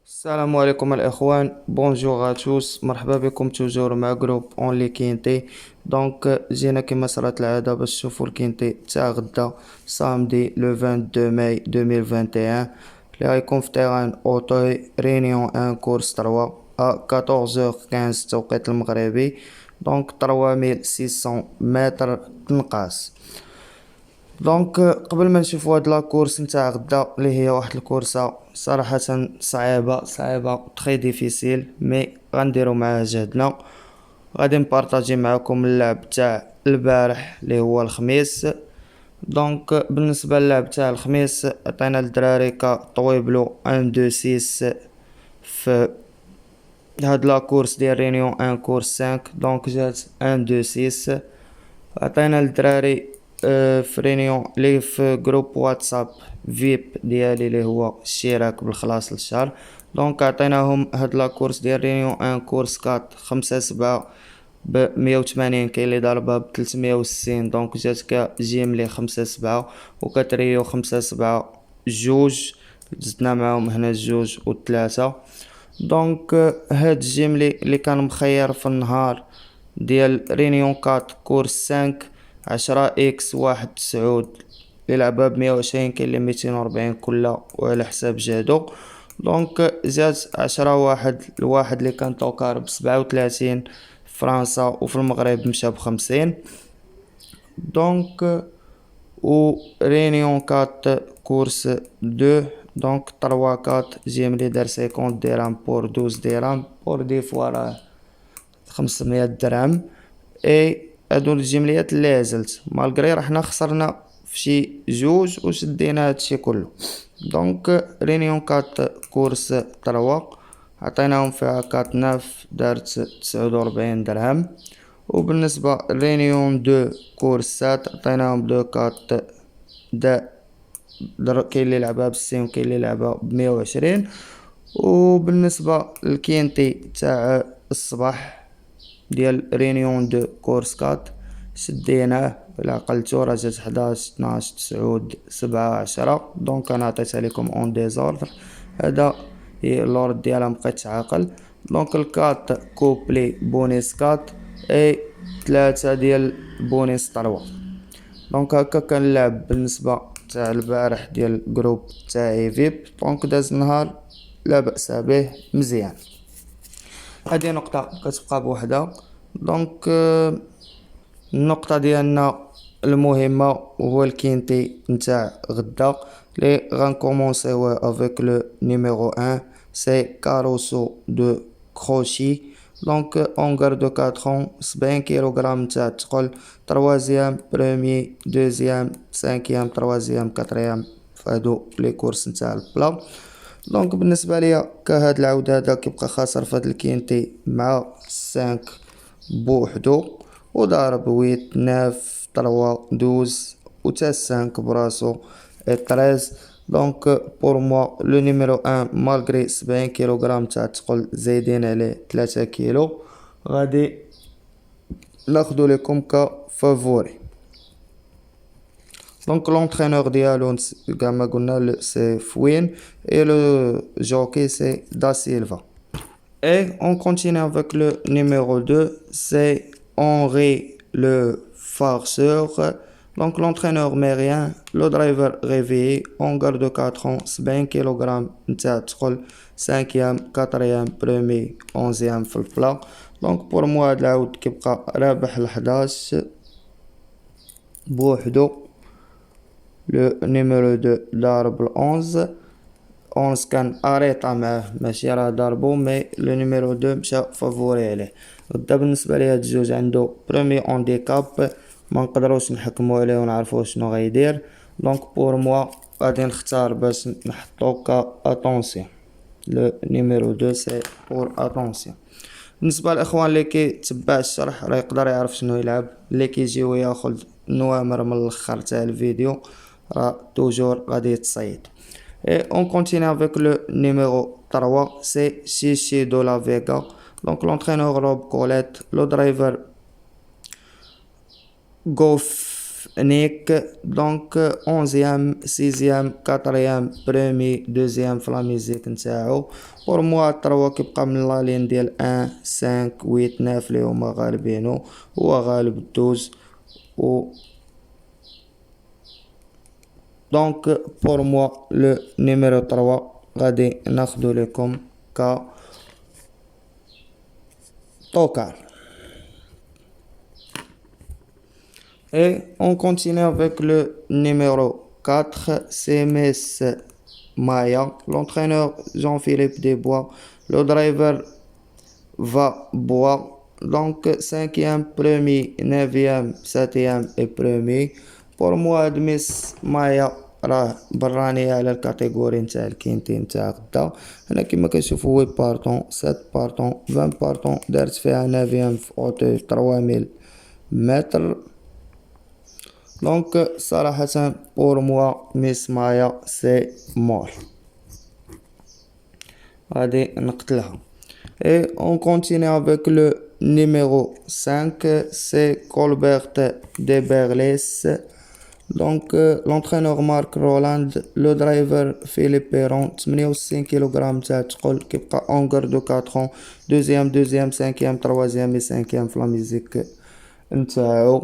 السلام عليكم الإخوان، بونجور توس، مرحبا بكم توجور مع جروب اونلي كينتي. جينا كما صارت العادة باش تشوفو الكينتي تاع غدا سامدي لو 22 ماي 2021 اللي غيكون في تيران اوتوي رينيون ان كورس 3 14h15 التوقيت المغربي. 3600 متر تنقاس. قبل ما نشوفو هاد لاكورس نتاع غدا اللي هي واحد الكورسة صراحة صعيبة تخي ديفيسيل، مي غنديرو معاها جهدنا. غادي نبارطاجي معاكم اللعب تاع البارح اللي هو الخميس. بالنسبة للعب تاع الخميس عطينا الدراري كطويبلو ان دو سيس في هاد لاكورس ديال رينيون ان كورس 5، جات ان دو سيس. عطينا الدراري في رينيون لي في جروب واتساب فيب ديالي اللي هو الاشتراك بالخلاص للشهر. عطيناهم هاد لاكورس ديال رينيون ان كورس 4 5 7 ب 180، كاين اللي ضاربها ب 360. جاتك جيملي 5 7 وكتريو 5 7 جوج، زدنا معاهم هنا الجوج والثلاثة. هاد الجيملي اللي كان مخير في النهار ديال رينيون 4 كورس 5 10 واحد تسعود يلعبها ب120، كاين لي 240 كلها وعلى حساب جهدو. زاد 10 الواحد اللي كان توكار ب37 في فرنسا، وفي المغرب مشى ب50. و رينيون 4 كورس 2 3 4 جيملي دار 50 درهم بور 12 درهم بور دي فوا راه 500 درهم. اي هادو الجمليات اللي زلت مالغري رحنا خسرنا في شي جوج وشدينا هادشي كله. رينيون 4 كورس 3 عطيناهم فيها 4 ناف دارت 49 درهم. وبالنسبة رينيون 2 كورس 7 عطيناهم 2 4 دا كاين اللي لعبها ب60 وكاين اللي لعبها ب120. وبالنسبة للكينتي تاع الصباح ديال رينيون 2 كورس 4 شديناه الى عقلتو راه جات 11 12 9 7 10. انا عطيتها لكم اون ديزوردر، هذا هي اللورد ديالها مبقيتش عاقل. الكات كوبلي بونيس 4 اي 3 ديال بونيس 3. هكا كان اللعب بالنسبة تاع البارح ديال جروب تاعي فيب. داز النهار لا بأس به مزيان. هذه نقطة كتبقى بوحدها. دونك النقطة ديالنا المهمة هو الكينتي نتاع غدا لي غنكومونسيو افيك لو نيميرو 1 سي كاروسو دو كروشي. اون غار دو 4 ans 70 كيلوغرام نتاع الثقل، تروازيام بروميي دوزيام سانكيام تروازيام كاتريام فهادو لي كورس نتاع البلا. بالنسبة ليا كهاد العود هذا كيبقى خاسر فهاد الكينتي مع 5 بوحدو وضارب 8 9 3 12 و تا 5 براسو اي 13. بور موا لو نيميرو 1 مالغري 70 كيلوغرام تاع الثقل زايدين عليه 3 كيلو غادي ناخدو ليكم كفافوري. l'entraîneur ديالو كما قلنا سي فوين et le jockey c'est Da Silva. Et on continue avec le numéro 2, c'est Henri le farceur. L'entraîneur met rien, le driver réveillé, on garde 4 ans, 70 kg نتاع الثقل 5e 4e 1er 11e في البلا. pour moi هاد العود كيبقى رابح ل11 بوحدو. لو نيميرو 2 ضارب 11 كان اريطا معاه ماشي راه ضربو، مي لو نيميرو 2 مشى فافوري عليه. غدا بالنسبه لي هاد الجوج عنده برومي اونديكاب ما نقدروش نحكمو عليه ونعرفو شنو غيدير. بور موا غادي نختار باش نحطو كا اتونسيون. لو نيميرو 2 سي بور اتونسيون. بالنسبه للاخوان اللي كيتبع الشرح راه يقدر يعرف شنو يلعب، اللي كيجي وياخذ نوامر من الاخر تاع الفيديو راه توجور غادي يتصيد. Et on continue avec le numéro 3, c'est Chichi de la Vega. L'entraîneur Rob Colette, le driver Nick, donc 11e, 6e, 4e, premier, 2e في لا ميزيك نتاعو. بور موا 3 كيبقى من لا لين ديال 1 5 8 9 لي هما غالبينو، هو غالب 12 و دونك بور موا لو نيميرو 3 غادي ناخدو لكم ك توكار. Et on continue avec le numéro 4, c'est Miss Maya, l'entraîneur Jean-Philippe Desbois, le driver va boire, donc 5e, premier, 9e, 7e et premier. Pour moi Miss Maya راه براني على الكاتيجوري نتاع الكينتي نتاع غدا. هنا كيما كنشوفو 8 بارطون 7 بارطون 20 بارطون دارت فيها 9e في اوتو 3000 متر. دونك صراحة بور موا ميس مايا سي مور، غادي نقتلها. Et on continue avec le numéro 5, c'est Colbert de Berles. Donc l'entraîneur Marc Roland, le driver Philippe Perron, 68 kg تاع تقل، كيبقى اونغر دو 4 ans، دوزيام 5e 3e et 5e في لا ميزيك نتاعو.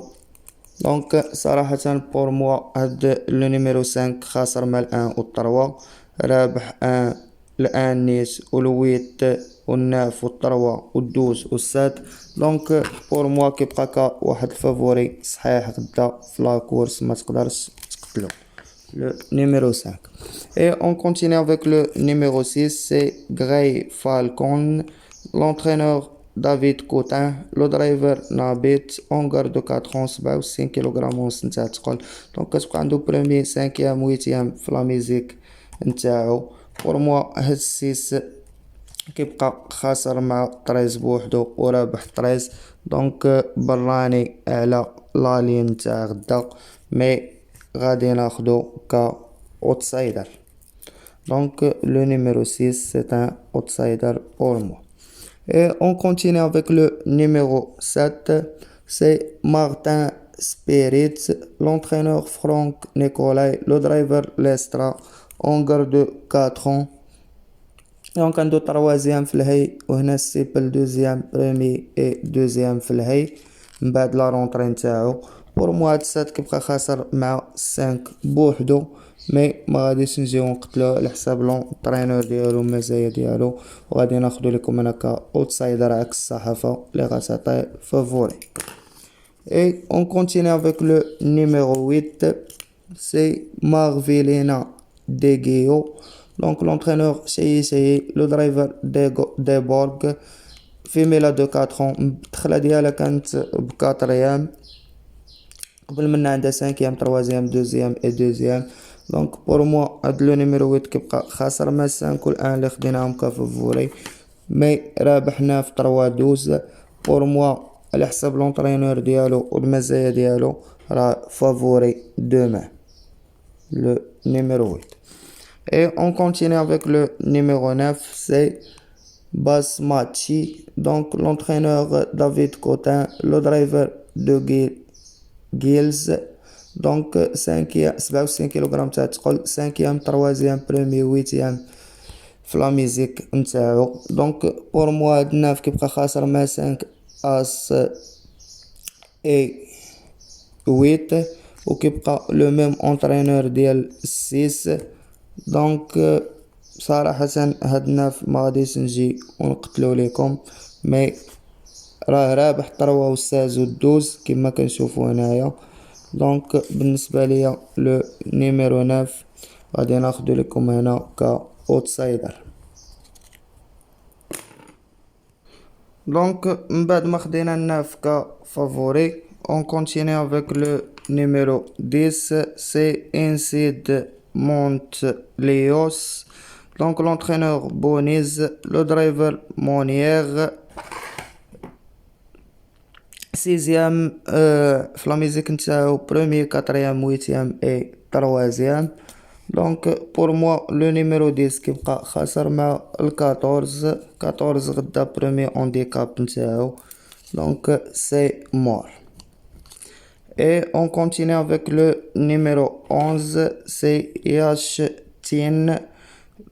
دونك صراحة بور موا هاد لو نيميرو 5 خاسر مع الان و 3، رابح ان الان نيت و الويت و الناف و 3 و 12 و 7. دونك بور موا كيبقى كا واحد الفافوري صحيح غدا في لا كورس ما تقدرش تقتلو، le numéro 5. Et on continue avec le numéro 6, c'est Gray Falcon, l'entraîneur David Cotin, le driver Nabit, ongar de 4 ans 67 kg ونص نتاع تقل. دونك كتبقى عندو برومي 5e 8e في لا ميزيك نتاعو. بور موا هاد السيس كيبقى خاسر مع 13 بوحدو و رابح 13، دونك براني على لا لين نتاع غدا، مي غادي ناخدو ك اوتسايدر. Donc le numéro 6 c'est un outsider pour moi. Et on continue avec le numéro 7, c'est Martin Spiritz, l'entraîneur Franck Nicolai, le driver Lestra, ongar de 4 ans. Donc عنده 3e في الهي، وهنا السيبل 2e premier et 2e في الهي من بعد لا رونطري نتاعو. بور موا هاد 7 كيبقى خاسر مع 5 بوحدو، مي ما غاديش نجيو نقتلوه على حساب لونطرينور ديالو المزايا ديالو، وغادي ناخدو لكم انا كا اوتسايدر عكس الصحافة اللي غتعطي فافوري. Et on continue avec le numéro 8, c'est Marvelina Degueo. Donc l'entraîneur Cheyi, le driver Deborg, femelle de 4 ans، الدخلة ديالها كانت ب 4e، قبل منا عندها 5e 3e 2e et 2e. دونك بور موا هاد لو نيميرو 8 كيبقى خاسر مع 5 و الان اللي خديناهم كفافوري، مي رابحنا في 3-12. بور موا على حساب لونطرينور ديالو و المزايا ديالو راه فافوري دومان لو نيميرو 8. Et on continue avec le numéro 9, c'est Basmati, donc l'entraîneur David Cotin, le driver de Gilles, donc 67 kg تاع تقل، 5e 3e premier 8e في لا ميزيك نتاعو. دونك بور موا هاد 9 كيبقى خاسر مع 5 اس اي 8، وكيبقى لو ميم انترينور ديال 6. دونك صراحة هاد 9 ما غاديش نجي ونقتلو ليكم، مي راه رابح 3 و 16 و 12 كما كنشوفو هنايا. دونك بالنسبة ليا لو نيميرو 9 غادي ناخدو لكم هنا ك اوتسايدر. دونك من بعد ما خدينا 9 ك فافوري، on continue avec le numéro 10, c'est Incid Montléos, donc l'entraîneur Boniz, le driver Monière، 6e في لا ميزيك نتاعو، premier 4e 8e et 3e. دونك بور موا لو نيميرو 10 كيبقى خاسر مع ال 14 غدا برومي اونديكاب نتاعو، دونك سي مور. Et on continue avec le numéro 11, c'est Yash Tien.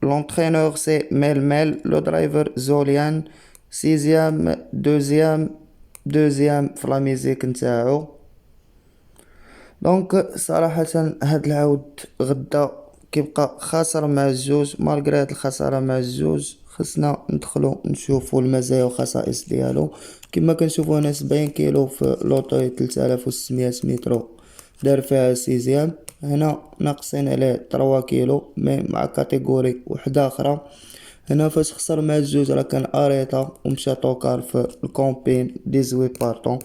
L'entraîneur c'est Melmel, le driver Zolian. Sixième, deuxième في لا ميزيك نتاعو. دونك صراحة هاد العود غدا كيبقى خاسر مع الجوج، مالغري هاد الخسارة مع الجوج خصنا ندخلو نشوفو المزايا والخصائص ديالو. كما كنشوفو هنا 70 كيلو في لوطوي 3600 مترو دار فيها سيزيام. هنا ناقصين عليه 3 كيلو مي مع كاتيجوري وحدة اخرى. هنا فاش خسر مع الجوج راه كان اريطا ومشى طوكار في الكومبين 18 بارطون.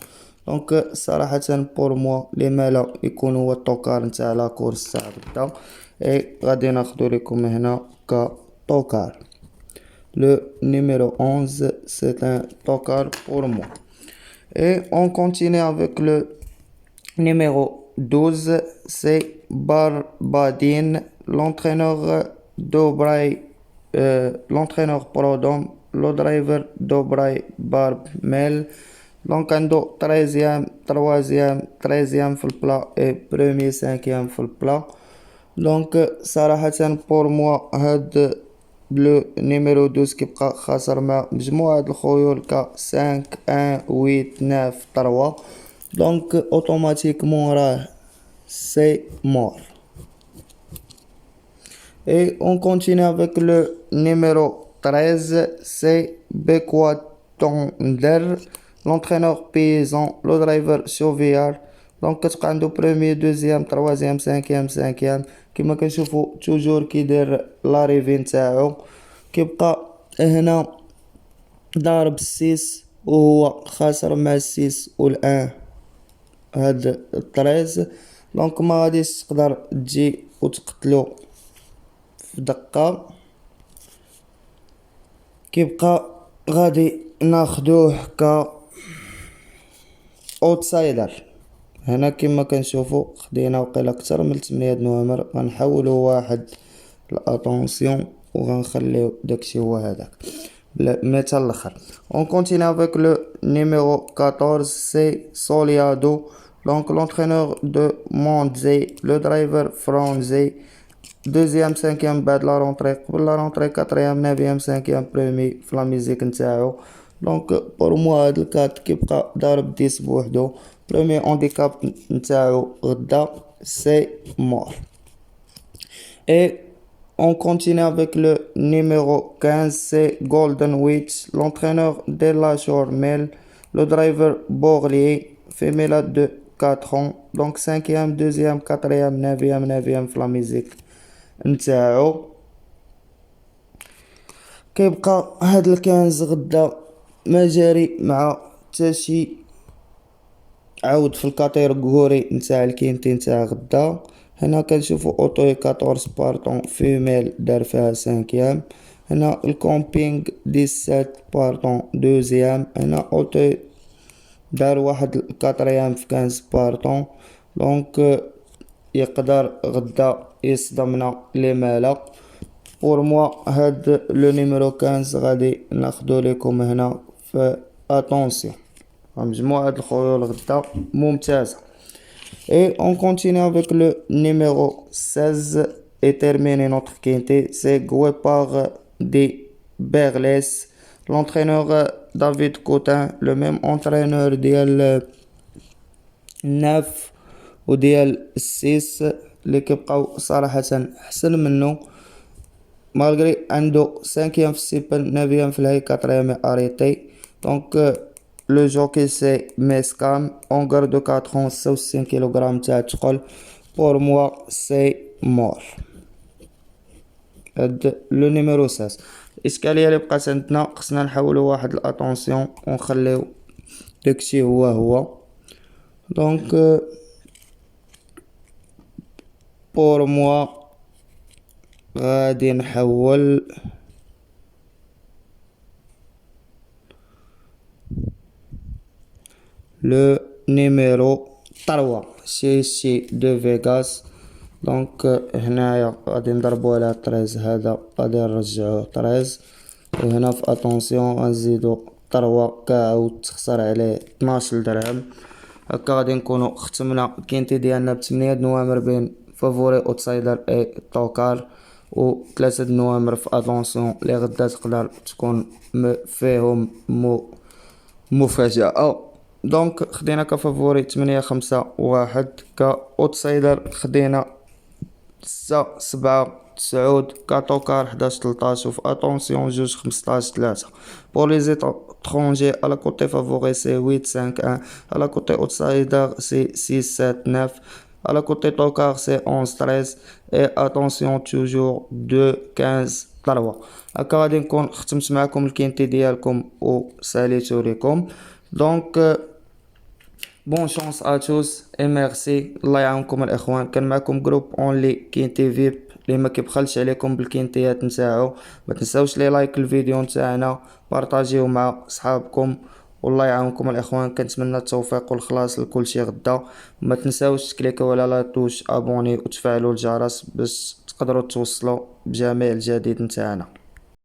دونك صراحة بور موا لي مالا يكون هو الطوكار نتاع لا كورس تاع غدا. اي غادي ناخدو لكم هنا كطوكار. Le numéro 11 c'est un tocard pour moi. Et on continue avec le numéro 12, c'est Barbadine, l'entraîneur Prodom, le driver Dobray Barbmel. Donc عنده 13e, 3e, 13e في البلا et premier 5e في البلا. Donc صراحة pour moi هاد le numéro 12 كيبقى خاسر مع مجموعة الخيول ك 5 1 8 9 3. Donc automatiquement راه c'est mort. Et on continue avec le numéro 13, c'est Bekwa Tonder, l'entraîneur paysan, le driver Chauviard. Donc كتبقى عنده premier, deuxième, troisième, cinquième. كما كنشوفو توجور كيدير لاريفي نتاعو. كيبقى هنا ضارب 6 وهو خاسر مع 6 والان هاد 13. دونك ما غاديش تقدر تجي وتقتلو في دقة. كيبقى غادي ناخدوه ك اوتسايدر. هنا كما كنشوفو خدينا وقيلا اكثر من 8 نوامر. غنحولو واحد الاتونسيون وغنخليو داكشي هو هذاك مثال الاخر. On continue avec le numéro 14, c'est Soliado. Donc l'entraîneur de Mondzé, le driver Franzé. Deuxième, cinquième بعد la rentrée. قبل la rentrée 4e, 9e, 5e premier في لا ميزيك نتاعو. دونك بور موا هاد الكات كيبقى ضارب 10 بوحدو. برومي هانديكاب نتاعو غدا سي مور. Et on continue avec le numéro 15, c'est Golden Witch, l'entraîneur de la Jormel, le driver Borlier, femelle de 4 ans. Donc 5e, 2e, 4e, 9e في لا ميزيك نتاعو. كيبقى هاد الكنز غدا ما جاري مع تاشي عاود في الكاتيجوري نتاع الكينتي نتاع غدا. هنا كنشوفو اوتوي 14 بارطون فيميل دار فيها 5e. هنا الكومبينغ 17 بارطون 2e. هنا اوتوي دار واحد 4e في 15 بارطون. دونك يقدر غدا يصدمنا لي مالا. بور موا هاد لو نيميرو 15 غادي ناخدو لكم هنا في اتونسيون. مجموعة الخيول غدا ممتازة. Et on continue avec le numéro 16 et termine notre quintet, c'est Guépard de Berles, l'entraîneur David Cotin, le même entraîneur ديال 9 وديال 6 اللي كيبقاو صراحة حسن منه. مالغري عنده 5e في السيبل 9e في الهاي 4e arrêté. Donc le jockey c'est Mescam, ongar de 4 ans 66 kg تاع تقل. pour moi c'est mort. هاد لو نيميرو 16. الاشكاليه اللي بقات عندنا خصنا نحاولوا واحد الاتونسيون ونخليو داكشي هو. دونك pour moi غادي نحول le numéro 3 chez de Vegas. دونك هنايا غادي نضربو على 13. هذا غادي نرجعوه 13. وهنا في اتونسيون غنزيدو 3 كعاود تخسر عليه 12 درهم. هكا غادي نكونو ختمنا الكينتي ديالنا ب8 نوامر بين فافوري اوتسايدر اي توكار، و 3 نوامر في اتونسيون لي غدا تقدر تكون فيهم مفاجأة. دونك خدينا كفافوري 8-5-1، كاوتسايدر خدينا 6-7-9، كاتوكار 11-13، وفي اتونسيون 2-15-3. بور لي زيترونجي على كوتي فافوري سي 8-5-1، على كوتي اوتسايدر سي 6-7-9، على كوتي توكار سي 11-13، اي اتونسيون توجور 2-15-3. هكا غادي نكون ختمت معكم الكينتي ديالكم و ساليتو ليكم. دونك بون شانس ا توس اي ميرسي، الله يعاونكم الاخوان. كان معكم جروب اونلي كينتي فيب اللي ما كيبخلش عليكم بالكينتيات نتاعو. ما تنساوش لي لايك الفيديو نتاعنا، بارطاجيو مع صحابكم، والله يعاونكم الاخوان. كنتمنى التوفيق والخلاص لكل شي غدا. ما تنساوش تكليكوا على لا توش ابوني وتفعلوا الجرس باش تقدروا توصلوا بجميع الجديد نتاعنا.